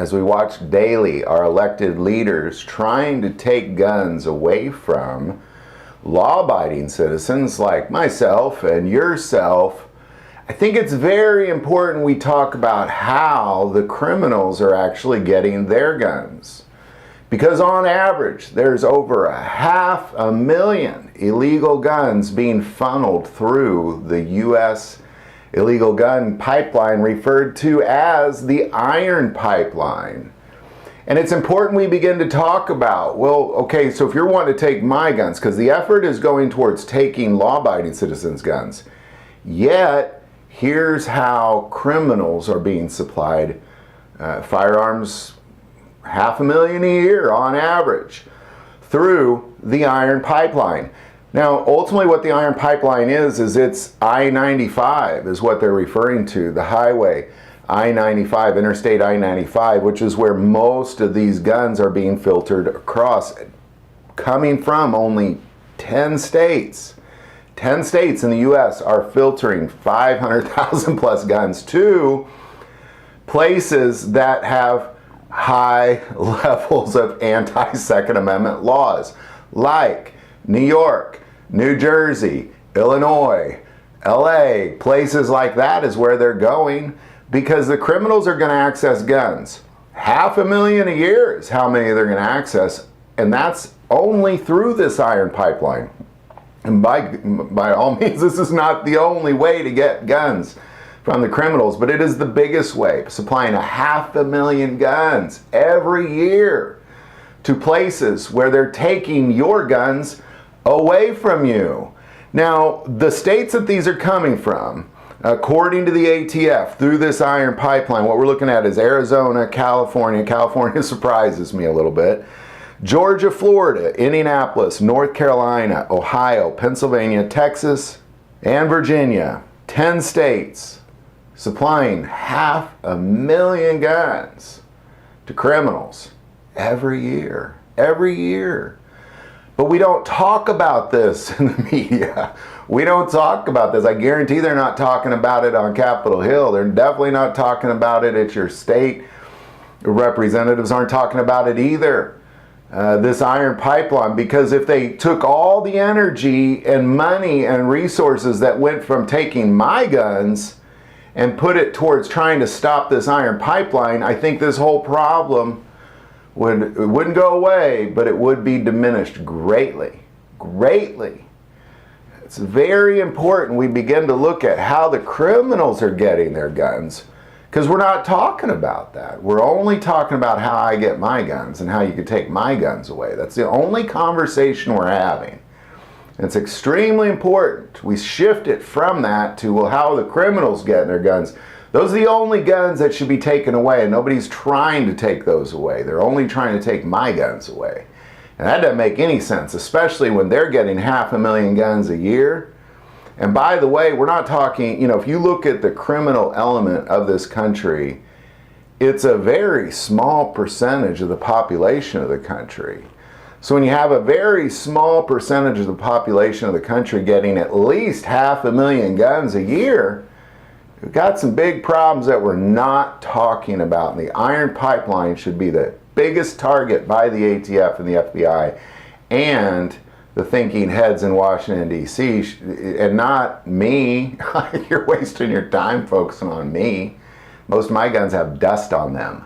as we watch daily our elected leaders trying to take guns away from law-abiding citizens like myself and yourself, I think it's very important we talk about how the criminals are actually getting their guns. Because on average, there's over 500,000 illegal guns being funneled through the U.S. illegal gun pipeline, referred to as the iron pipeline. And it's important we begin to talk about, well, okay, so if you're wanting to take my guns, because the effort is going towards taking law-abiding citizens' guns, yet here's how criminals are being supplied firearms, 500,000 a year on average, through the iron pipeline. Now, ultimately what the iron pipeline is it's I-95 is what they're referring to, the highway, I-95, Interstate I-95, which is where most of these guns are being filtered across, coming from only 10 states. 10 states in the U.S. are filtering 500,000 plus guns to places that have high levels of anti-Second Amendment laws, like New York, New Jersey, Illinois, LA, places like that is where they're going, because the criminals are going to access guns. 500,000 a year is how many they're going to access, and that's only through this iron pipeline. And by all means, this is not the only way to get guns from the criminals, but it is the biggest way, supplying 500,000 guns every year to places where they're taking your guns away from you. Now, the states that these are coming from, according to the ATF, through this iron pipeline, what we're looking at is Arizona, California. California surprises me a little bit. Georgia, Florida, Indianapolis, North Carolina, Ohio, Pennsylvania, Texas, and Virginia. 10 states supplying 500,000 guns to criminals every year. Every year. But we don't talk about this in the media. We don't talk about this. I guarantee they're not talking about it on Capitol Hill. They're definitely not talking about it at your state. Representatives aren't talking about it either. This iron pipeline, because if they took all the energy and money and resources that went from taking my guns and put it towards trying to stop this iron pipeline, I think this whole problem wouldn't go away, but it would be diminished greatly. Greatly. It's very important we begin to look at how the criminals are getting their guns, because we're not talking about that. We're only talking about how I get my guns and how you can take my guns away. That's the only conversation we're having. And it's extremely important we shift it from that to, well, how are the criminals getting their guns? Those are the only guns that should be taken away, and nobody's trying to take those away. They're only trying to take my guns away. And that doesn't make any sense, especially when they're getting 500,000 guns a year. And by the way, we're not talking, if you look at the criminal element of this country, it's a very small percentage of the population of the country. So when you have a very small percentage of the population of the country getting at least 500,000 guns a year, we've got some big problems that we're not talking about. And the iron pipeline should be the biggest target by the ATF and the FBI and the thinking heads in Washington, D.C., and not me. You're wasting your time focusing on me. Most of my guns have dust on them.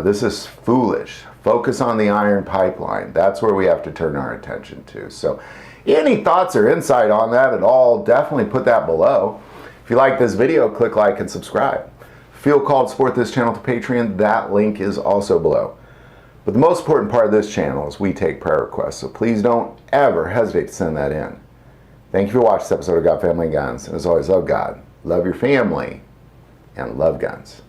This is foolish. Focus on the iron pipeline. That's where we have to turn our attention to. So any thoughts or insight on that at all, definitely put that below. If you like this video, click like and subscribe. Feel called to support this channel to Patreon. That link is also below. But the most important part of this channel is we take prayer requests, so please don't ever hesitate to send that in. Thank you for watching this episode of God, Family, Guns. And as always, love God, love your family, and love guns.